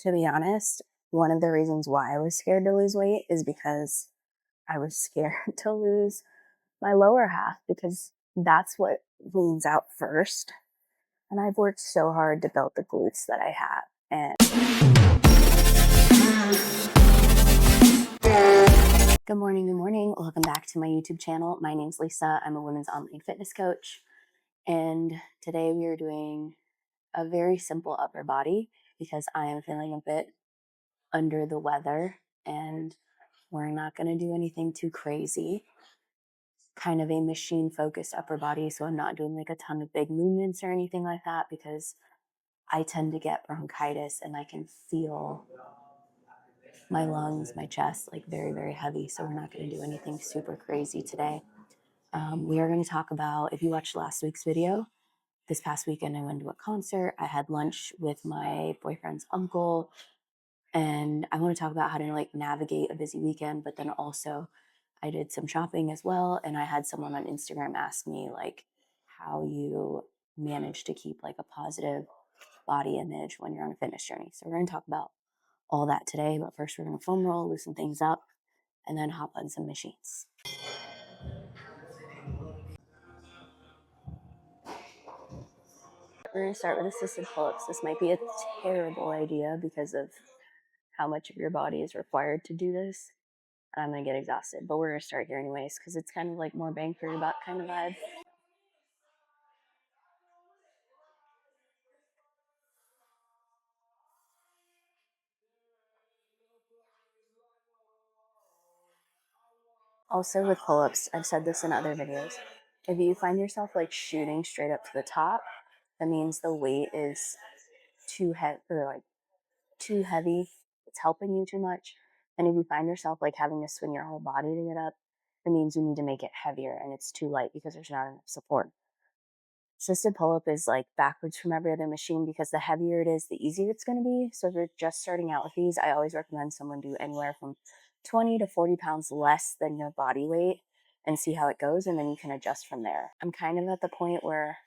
To be honest, one of the reasons why I was scared to lose weight is because I was scared to lose my lower half because that's what leans out first. And I've worked so hard to build the glutes that I have. And good morning, good morning. Welcome back to my YouTube channel. My name's Lisa. I'm a women's online fitness coach. And today we are doing a very simple upper body because I am feeling a bit under the weather and we're not going to do anything too crazy. Kind of a machine focused upper body. So I'm not doing like a ton of big movements or anything like that because I tend to get bronchitis and I can feel my lungs, my chest, like very, very heavy. So we're not going to do anything super crazy today. We are going to talk about, if you watched last week's video, this past weekend I went to a concert. I had lunch with my boyfriend's uncle. And I want to talk about how to like navigate a busy weekend, but then also I did some shopping as well. And I had someone on Instagram ask me like how you manage to keep like a positive body image when you're on a fitness journey. So we're going to talk about all that today. But first we're going to foam roll, loosen things up, and then hop on some machines. We're going to start with assisted pull-ups. This might be a terrible idea because of how much of your body is required to do this. I'm going to get exhausted, but we're going to start here anyways because it's kind of like more bang for your buck kind of vibe. Also with pull-ups, I've said this in other videos, if you find yourself like shooting straight up to the top, that means the weight is too heavy or like too heavy. It's helping you too much. And if you find yourself like having to swing your whole body to get up, it means you need to make it heavier and it's too light because there's not enough support. Assisted pull-up is like backwards from every other machine because the heavier it is, the easier it's going to be. So if you're just starting out with these, I always recommend someone do anywhere from 20 to 40 pounds less than your body weight and see how it goes. And then you can adjust from there. I'm kind of at the point where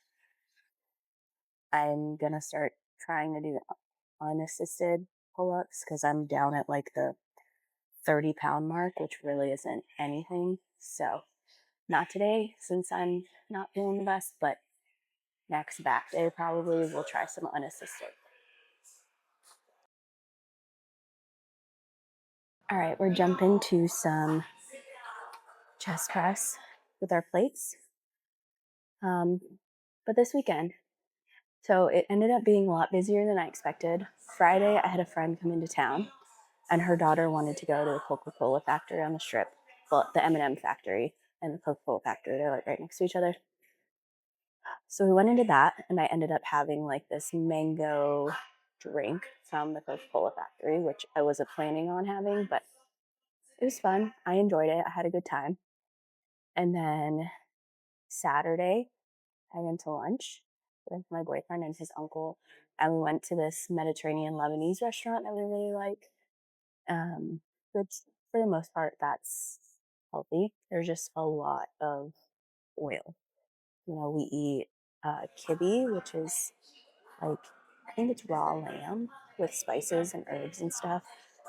I'm going to start trying to do unassisted pull-ups because I'm down at like the 30-pound mark, which really isn't anything. So not today since I'm not feeling the best, but next back day probably we'll try some unassisted. All right, we're jumping to some chest press with our plates. But this weekend, so it ended up being a lot busier than I expected. Friday, I had a friend come into town, and her daughter wanted to go to the Coca-Cola factory on the Strip. Well, the M&M factory and the Coca-Cola factory, they're like right next to each other. So we went into that, and I ended up having like this mango drink from the Coca-Cola factory, which I wasn't planning on having, but it was fun. I enjoyed it. I had a good time. And then Saturday, I went to lunch with my boyfriend and his uncle, and we went to this Mediterranean Lebanese restaurant that we really like. Which for the most part, that's healthy. There's just a lot of oil. You know, we eat kibbeh, which is like, I think it's raw lamb with spices and herbs and stuff.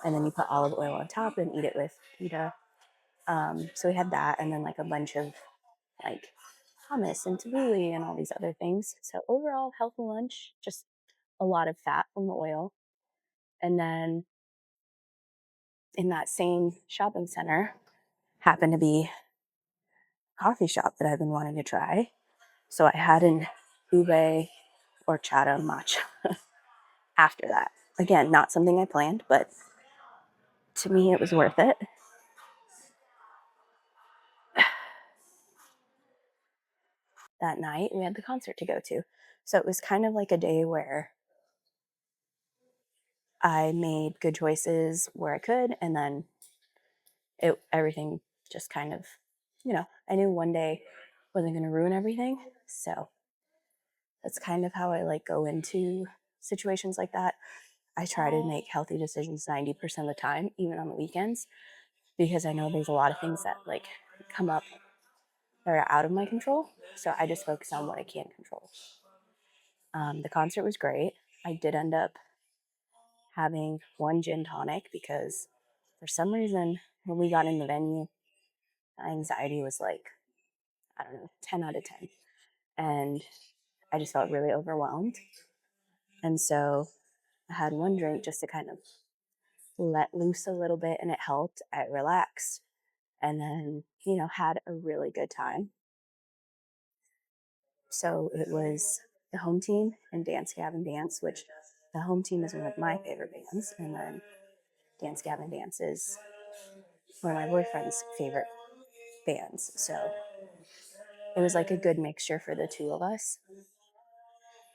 And then you put olive oil on top and eat it with pita. So we had that and then like a bunch of like hummus and tabbouleh and all these other things. So overall, healthy lunch, just a lot of fat from the oil. And then in that same shopping center happened to be a coffee shop that I've been wanting to try. So I had an ube horchata matcha after that. Again, not something I planned, but to me, it was worth it. That night, we had the concert to go to. So it was kind of like a day where I made good choices where I could, and then everything just kind of, I knew one day wasn't going to ruin everything. So that's kind of how I like go into situations like that. I try to make healthy decisions 90% of the time, even on the weekends, because I know there's a lot of things that like come up that are out of my control. So I just focus on what I can control. The concert was great. I did end up having one gin tonic because for some reason when we got in the venue, anxiety was like, I don't know, 10 out of 10. And I just felt really overwhelmed. And so I had one drink just to kind of let loose a little bit, and it helped. I relaxed and then, had a really good time. So it was the home team and Dance Gavin Dance, which the home team is one of my favorite bands. And then Dance Gavin Dance is one of my boyfriend's favorite bands. So it was like a good mixture for the two of us.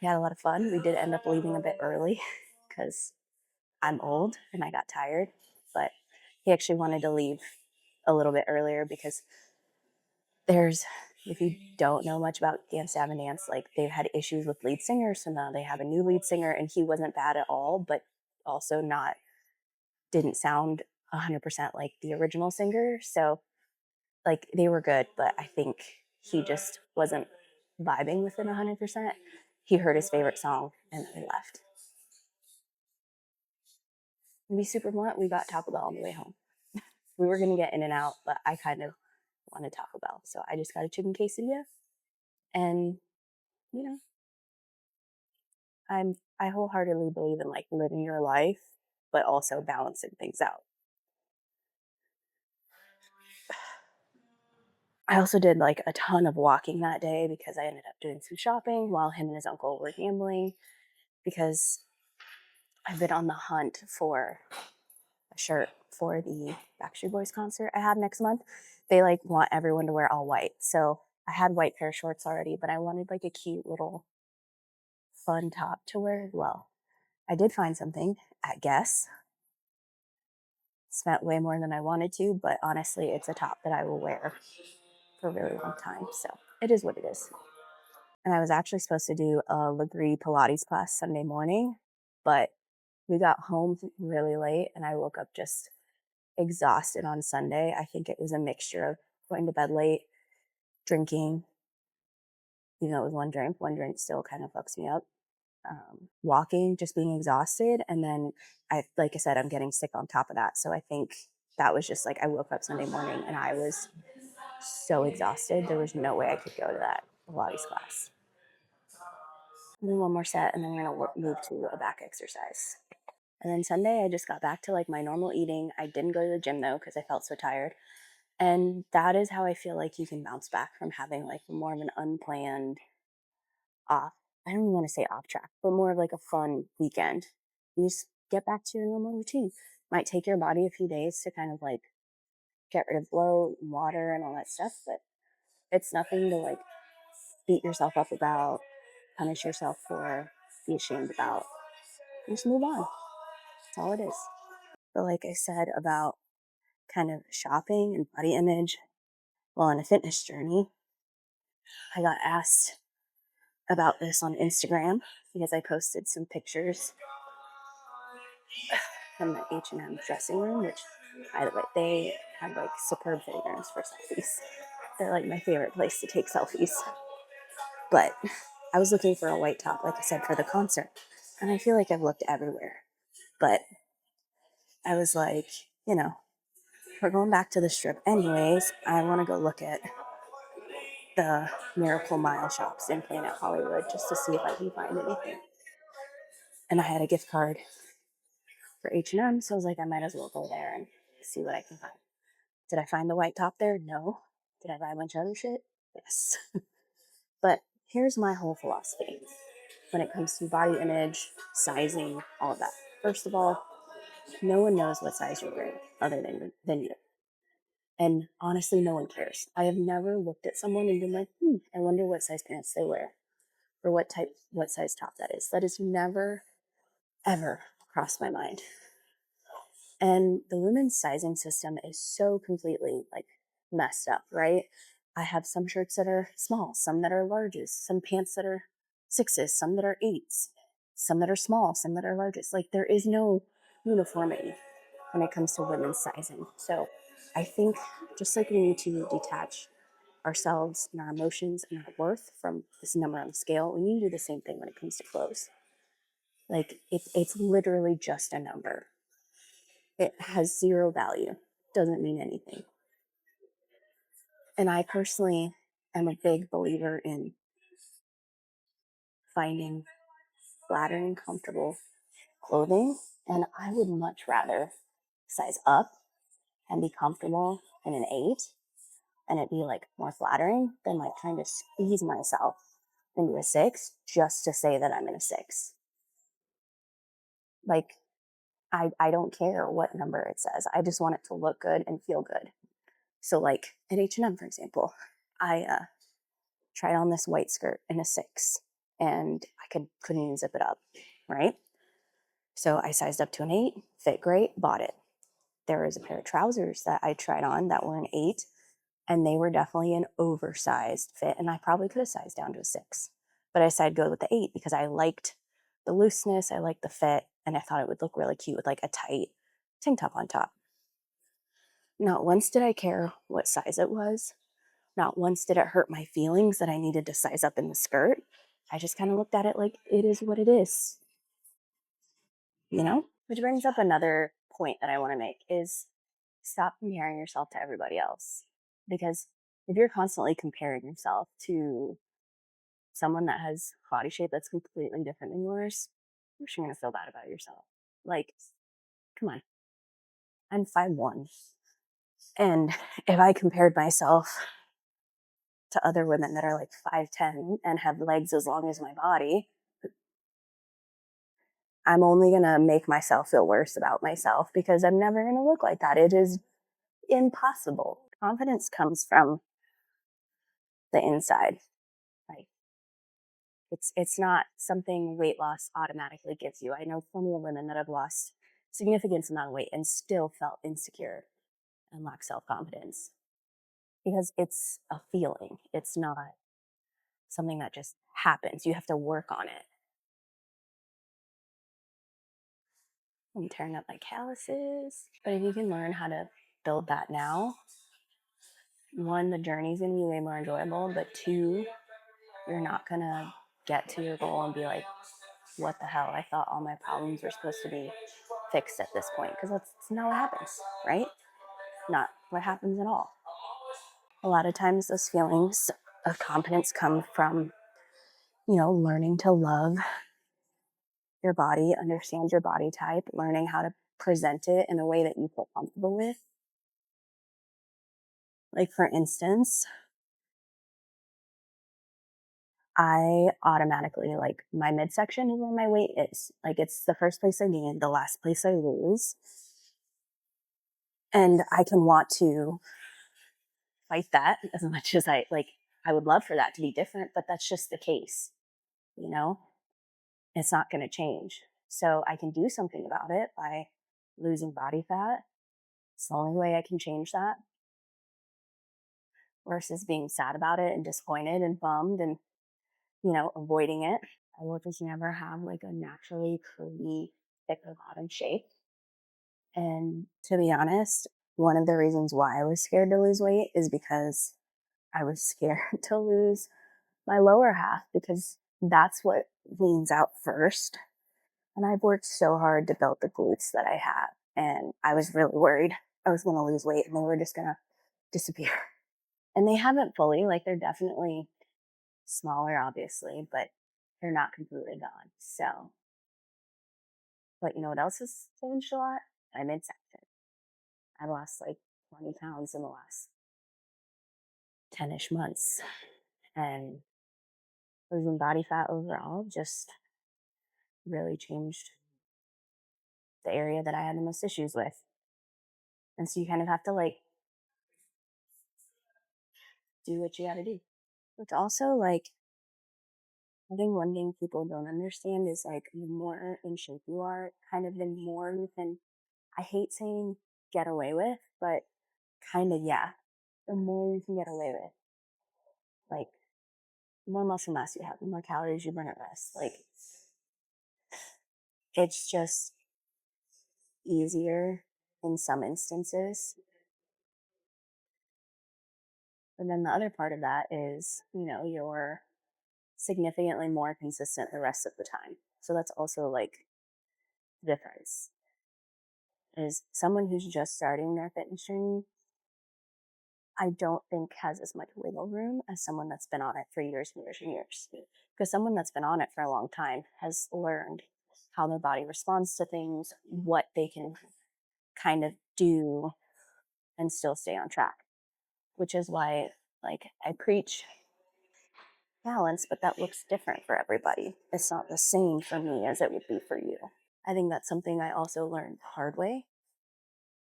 We had a lot of fun. We did end up leaving a bit early because I'm old and I got tired, but he actually wanted to leave a little bit earlier because there's, if you don't know much about Dance Gavin Dance, like they've had issues with lead singers, so now they have a new lead singer, and he wasn't bad at all, but also didn't sound 100% like the original singer. So like they were good, but I think he just wasn't vibing with it 100%. He heard his favorite song and then he left. To be super blunt, we got Taco Bell on the way home. We were gonna get In and Out, but I kind of wanted Taco Bell, so I just got a chicken quesadilla. And you know, I wholeheartedly believe in like living your life, but also balancing things out. I also did like a ton of walking that day because I ended up doing some shopping while him and his uncle were gambling because I've been on the hunt for a shirt for the Backstreet Boys concert I have next month. They like want everyone to wear all white. So I had white pair of shorts already, but I wanted like a cute little fun top to wear as well. I did find something at Guess. Spent way more than I wanted to, but honestly, it's a top that I will wear for a really long time. So it is what it is. And I was actually supposed to do a Legree Pilates class Sunday morning, but we got home really late and I woke up just exhausted on Sunday. I think it was a mixture of going to bed late, drinking, even though it was one drink still kind of fucks me up. Walking, just being exhausted. And then like I said, I'm getting sick on top of that. So I think that was just like, I woke up Sunday morning and I was so exhausted. There was no way I could go to that Pilates class. And then one more set and then we're going to move to a back exercise. And then Sunday, I just got back to like my normal eating. I didn't go to the gym though because I felt so tired. And that is how I feel like you can bounce back from having like more of an unplanned off. I don't even want to say off track, but more of like a fun weekend. You just get back to your normal routine. Might take your body a few days to kind of like get rid of bloat and water and all that stuff, but it's nothing to like beat yourself up about, punish yourself for, be ashamed about. Just move on. That's all it is. But like I said about kind of shopping and body image while on a fitness journey, I got asked about this on Instagram because I posted some pictures from the H&M dressing room, which, by the way, they have like superb fitting rooms for selfies. They're like my favorite place to take selfies. But I was looking for a white top, like I said, for the concert. And I feel like I've looked everywhere. But I was like, we're going back to the strip anyways. I want to go look at the Miracle Mile shops in Planet Hollywood just to see if I can find anything. And I had a gift card for H&M, so I was like, I might as well go there and see what I can find. Did I find the white top there? No. Did I buy a bunch of other shit? Yes. But here's my whole philosophy when it comes to body image, sizing, all of that. First of all, no one knows what size you're wearing other than you. And honestly, no one cares. I have never looked at someone and been like, I wonder what size pants they wear or what size top that is. That has never, ever crossed my mind. And the women's sizing system is so completely like messed up, right? I have some shirts that are small, some that are larges, some pants that are sixes, some that are eights, some that are small, some that are largest. Like there is no uniformity when it comes to women's sizing. So I think just like we need to detach ourselves and our emotions and our worth from this number on the scale, we need to do the same thing when it comes to clothes. Like it's literally just a number. It has zero value, doesn't mean anything. And I personally am a big believer in finding flattering, comfortable clothing. And I would much rather size up and be comfortable in an 8 and it be like more flattering than like trying to squeeze myself into a 6 just to say that I'm in a 6. Like, I don't care what number it says. I just want it to look good and feel good. So like at H&M, for example, I tried on this white skirt in a 6 and couldn't even zip it up, right? So I sized up to an 8, fit great, bought it. There was a pair of trousers that I tried on that were an 8, and they were definitely an oversized fit, and I probably could have sized down to a 6. But I decided to go with the 8 because I liked the looseness, I liked the fit, and I thought it would look really cute with like a tight tank top on top. Not once did I care what size it was. Not once did it hurt my feelings that I needed to size up in the skirt. I just kind of looked at it like it is what it is, you know? Which brings up another point that I want to make is stop comparing yourself to everybody else. Because if you're constantly comparing yourself to someone that has body shape that's completely different than yours, you're going to feel bad about yourself. Like, come on. I'm 5'1". And if I compared myself to other women that are like 5'10" and have legs as long as my body, I'm only going to make myself feel worse about myself because I'm never going to look like that. It is impossible. Confidence comes from the inside. Like it's not something weight loss automatically gives you. I know plenty of women that have lost significant amount of weight and still felt insecure and lack self-confidence because it's a feeling. It's not something that just happens. You have to work on it. I'm tearing up my calluses. But if you can learn how to build that now, one, the journey's gonna be way more enjoyable, but two, you're not gonna get to your goal and be like, what the hell? I thought all my problems were supposed to be fixed at this point. Because that's not what happens, right? Not what happens at all. A lot of times those feelings of confidence come from, learning to love your body, understand your body type, learning how to present it in a way that you feel comfortable with. Like, for instance, I automatically, like, my midsection is where my weight is. Like, it's the first place I gain, the last place I lose. And I can want to fight that as much as I would love for that to be different, but that's just the case, you know? It's not going to change. So I can do something about it by losing body fat. It's the only way I can change that versus being sad about it and disappointed and bummed and, avoiding it. I will just never have like a naturally curvy, thicker bottom shape. And to be honest, one of the reasons why I was scared to lose weight is because I was scared to lose my lower half because that's what leans out first. And I've worked so hard to build the glutes that I have. And I was really worried I was going to lose weight and they were just going to disappear. And they haven't fully, like they're definitely smaller, obviously, but they're not completely gone. So, but you know what else has changed a lot? My midsection. I lost like 20 pounds in the last 10-ish months. And losing body fat overall just really changed the area that I had the most issues with. And so you kind of have to like do what you got to do. It's also like, I think one thing people don't understand is like the more in shape you are, kind of the more you can, I hate saying get away with, but kind of, yeah, the more you can get away with. Like, the more muscle mass you have, the more calories you burn at rest. Like, it's just easier in some instances. But then the other part of that is, you're significantly more consistent the rest of the time. So that's also like the difference is someone who's just starting their fitness journey, I don't think has as much wiggle room as someone that's been on it for years and years and years. Because someone that's been on it for a long time has learned how their body responds to things, what they can kind of do and still stay on track, which is why like I preach balance, but that looks different for everybody. It's not the same for me as it would be for you. I think that's something I also learned the hard way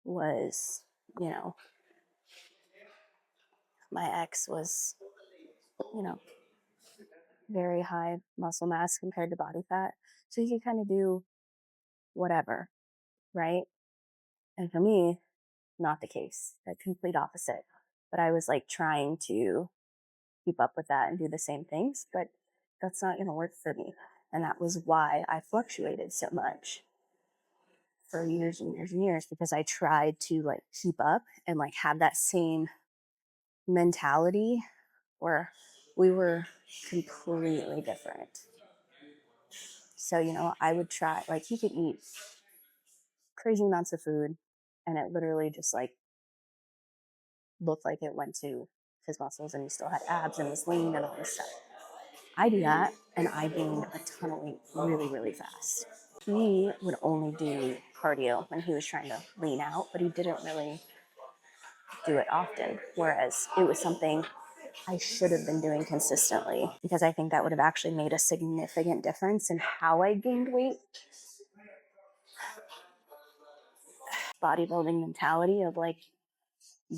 was, you know, my ex was, you know, very high muscle mass compared to body fat. So he could kind of do whatever, right? And for me, not the case, the complete opposite. But I was like trying to keep up with that and do the same things, but that's not going to work for me. And that was why I fluctuated so much for years and years and years, because I tried to like keep up and like have that same mentality where we were completely different. So, you know, I would try, like, he could eat crazy amounts of food and it literally just like looked like it went to his muscles and he still had abs and was lean and all this stuff. I do that and I gained a ton of weight really, really fast. He would only do cardio when he was trying to lean out, but he didn't really do it often. Whereas it was something I should have been doing consistently because I think that would have actually made a significant difference in how I gained weight. Bodybuilding mentality of like,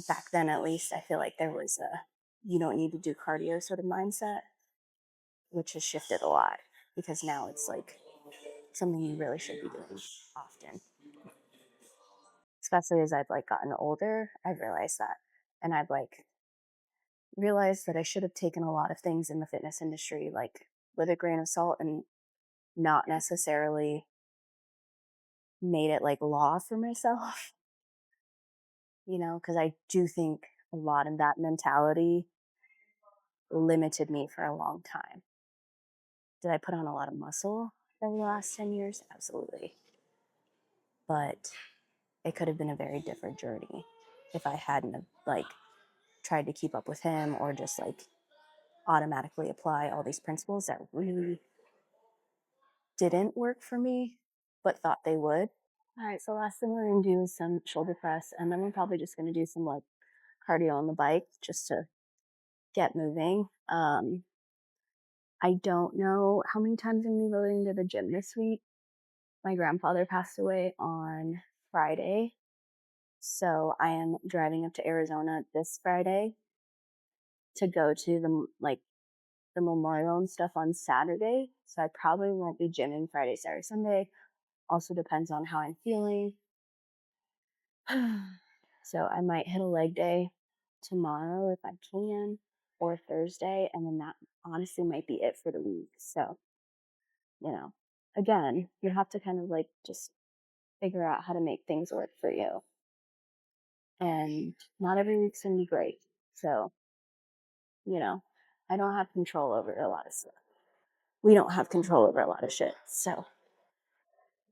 back then at least, I feel like there was a you don't need to do cardio sort of mindset, which has shifted a lot because now it's like something you really should be doing often. Especially as I've like gotten older, I've realized that. And I've like realized that I should have taken a lot of things in the fitness industry like with a grain of salt and not necessarily made it like law for myself, you know, because I do think a lot of that mentality limited me for a long time. Did I put on a lot of muscle over the last 10 years? Absolutely. But it could have been a very different journey if I hadn't have, like tried to keep up with him or just like automatically apply all these principles that really didn't work for me, but thought they would. All right, so last thing we're gonna do is some shoulder press, and then we're probably just gonna do some like cardio on the bike just to get moving. I don't know how many times I'm gonna be going to the gym this week. My grandfather passed away on Friday, so I am driving up to Arizona this Friday to go to the memorial and stuff on Saturday. So I probably won't be gymming Friday, Saturday, Sunday. Also depends on how I'm feeling. So I might hit a leg day tomorrow if I can, or Thursday, and then that honestly might be it for the week. So, you know, again, you have to kind of like just figure out how to make things work for you. And not every week's gonna be great. So, you know, I don't have control over a lot of stuff. We don't have control over a lot of shit. So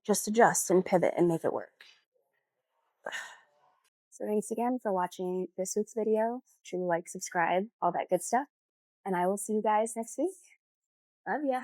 just adjust and pivot and make it work. So thanks again for watching this week's video. Sure you like, subscribe, all that good stuff. And I will see you guys next week. Love ya.